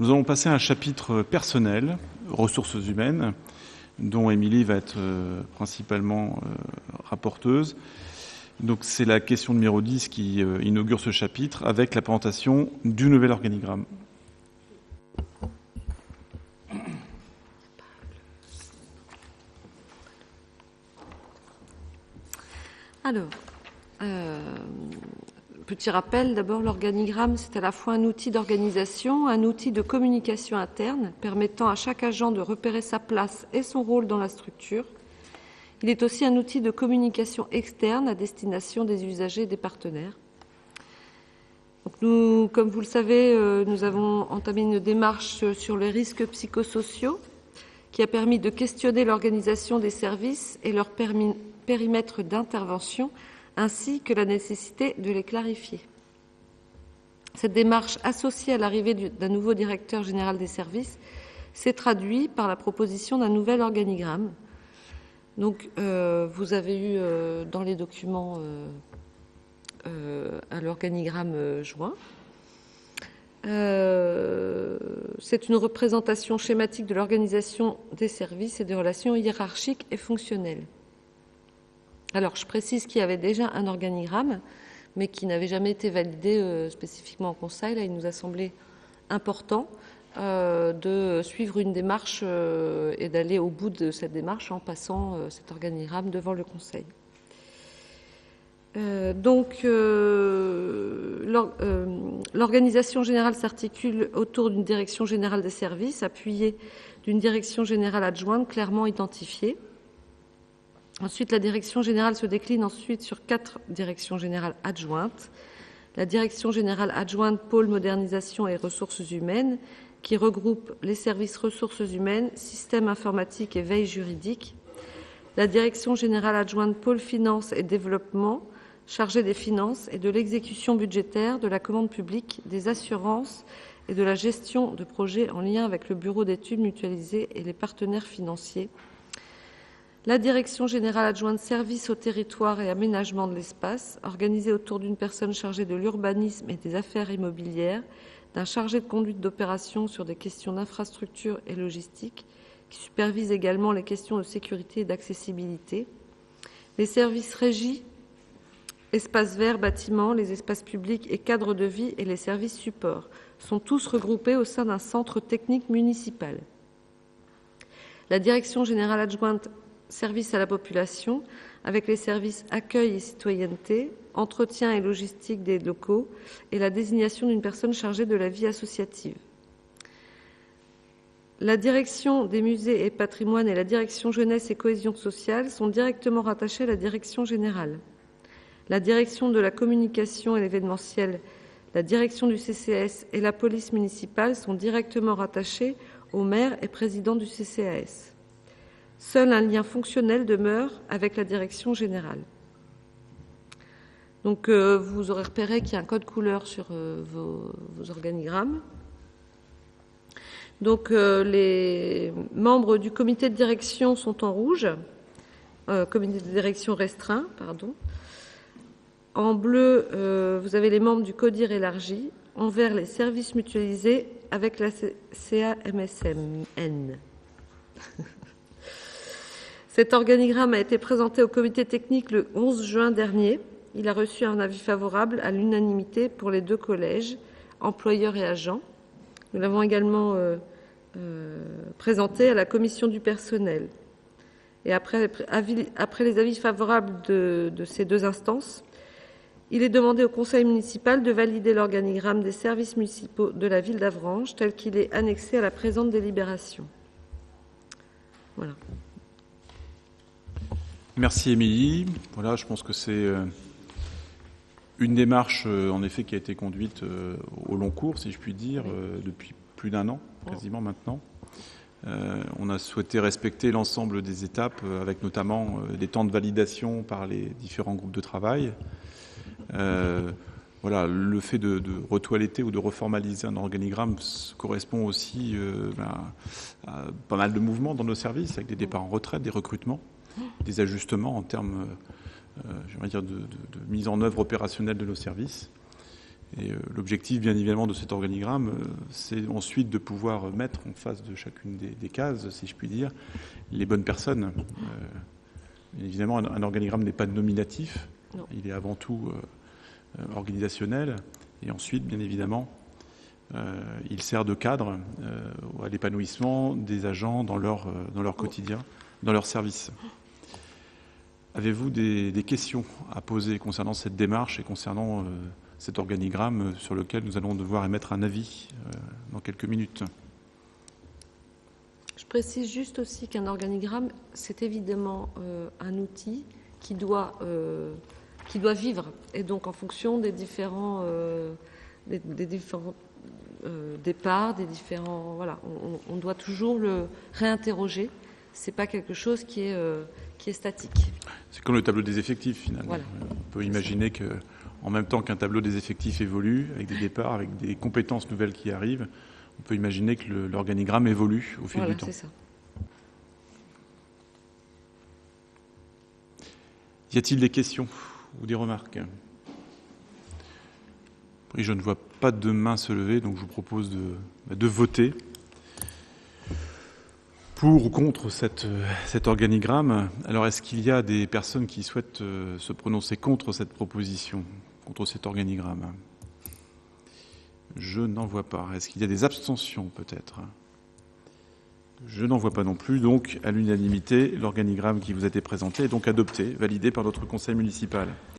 Nous allons passer à un chapitre personnel, ressources humaines, dont Émilie va être principalement rapporteuse. Donc c'est la question numéro 10 qui inaugure ce chapitre avec la présentation du nouvel organigramme. Alors, petit rappel, d'abord l'organigramme, c'est à la fois un outil d'organisation, un outil de communication interne, permettant à chaque agent de repérer sa place et son rôle dans la structure. Il est aussi un outil de communication externe à destination des usagers et des partenaires. Donc nous, comme vous le savez, nous avons entamé une démarche sur les risques psychosociaux qui a permis de questionner l'organisation des services et leur périmètre d'intervention, ainsi que la nécessité de les clarifier. Cette démarche, associée à l'arrivée d'un nouveau directeur général des services, s'est traduite par la proposition d'un nouvel organigramme. Donc, vous avez eu dans les documents l'organigramme joint. C'est une représentation schématique de l'organisation des services et des relations hiérarchiques et fonctionnelles. Alors, je précise qu'il y avait déjà un organigramme, mais qui n'avait jamais été validé spécifiquement en Conseil. Là, il nous a semblé important de suivre une démarche et d'aller au bout de cette démarche en passant cet organigramme devant le Conseil. L'organisation générale s'articule autour d'une direction générale des services, appuyée d'une direction générale adjointe clairement identifiée. Ensuite, la direction générale se décline ensuite sur 4 directions générales adjointes. La direction générale adjointe pôle modernisation et ressources humaines, qui regroupe les services ressources humaines, systèmes informatiques et veille juridique. La direction générale adjointe pôle finances et développement, chargée des finances et de l'exécution budgétaire, de la commande publique, des assurances et de la gestion de projets en lien avec le bureau d'études mutualisées et les partenaires financiers. La direction générale adjointe services au territoire et aménagement de l'espace, organisée autour d'une personne chargée de l'urbanisme et des affaires immobilières, d'un chargé de conduite d'opération sur des questions d'infrastructure et logistique, qui supervise également les questions de sécurité et d'accessibilité. Les services régis, espaces verts, bâtiments, les espaces publics et cadres de vie et les services supports sont tous regroupés au sein d'un centre technique municipal. La direction générale adjointe services à la population, avec les services accueil et citoyenneté, entretien et logistique des locaux et la désignation d'une personne chargée de la vie associative. La direction des musées et patrimoine et la direction jeunesse et cohésion sociale sont directement rattachées à la direction générale. La direction de la communication et l'événementiel, la direction du CCAS et la police municipale sont directement rattachées au maire et président du CCAS. Seul un lien fonctionnel demeure avec la direction générale. Donc, vous aurez repéré qu'il y a un code couleur sur vos organigrammes. Donc, les membres du comité de direction sont en rouge, comité de direction restreint, pardon. En bleu, vous avez les membres du CODIR élargi. En vert, les services mutualisés avec la CAMSN. Cet organigramme a été présenté au comité technique le 11 juin dernier. Il a reçu un avis favorable à l'unanimité pour les 2 collèges, employeurs et agents. Nous l'avons également présenté à la commission du personnel. Et après les avis favorables de ces 2 instances, il est demandé au conseil municipal de valider l'organigramme des services municipaux de la ville d'Avranches tel qu'il est annexé à la présente délibération. Voilà. Merci Émilie. Voilà, je pense que c'est une démarche en effet qui a été conduite au long cours, si je puis dire, depuis plus d'1 an, quasiment maintenant. On a souhaité respecter l'ensemble des étapes, avec notamment des temps de validation par les différents groupes de travail. Voilà, le fait de retoiletter ou de reformaliser un organigramme correspond aussi à pas mal de mouvements dans nos services, avec des départs en retraite, des recrutements, des ajustements en termes de mise en œuvre opérationnelle de nos services. Et l'objectif, bien évidemment, de cet organigramme, c'est ensuite de pouvoir mettre en face de chacune des cases, si je puis dire, les bonnes personnes. Bien évidemment, un organigramme n'est pas nominatif, non. Il est avant tout organisationnel. Et ensuite, bien évidemment, il sert de cadre à l'épanouissement des agents dans leur quotidien, dans leur service. Avez-vous des questions à poser concernant cette démarche et concernant cet organigramme sur lequel nous allons devoir émettre un avis dans quelques minutes? Je précise juste aussi qu'un organigramme, c'est évidemment un outil qui doit vivre. Et donc, en fonction des différents départs, des différents... Voilà, on doit toujours le réinterroger. Ce n'est pas quelque chose qui est statique. C'est comme le tableau des effectifs, finalement. Voilà. On peut imaginer qu'en même temps qu'un tableau des effectifs évolue, avec des départs, avec des compétences nouvelles qui arrivent, on peut imaginer que l'organigramme évolue au fil du temps. C'est ça. Y a-t-il des questions ou des remarques? Oui, je ne vois pas de main se lever, donc je vous propose de voter pour ou contre cet organigramme. Alors, est-ce qu'il y a des personnes qui souhaitent se prononcer contre cette proposition, contre cet organigramme? Je n'en vois pas. Est-ce qu'il y a des abstentions, peut-être? Je n'en vois pas non plus. Donc, à l'unanimité, l'organigramme qui vous a été présenté est donc adopté, validé par notre conseil municipal.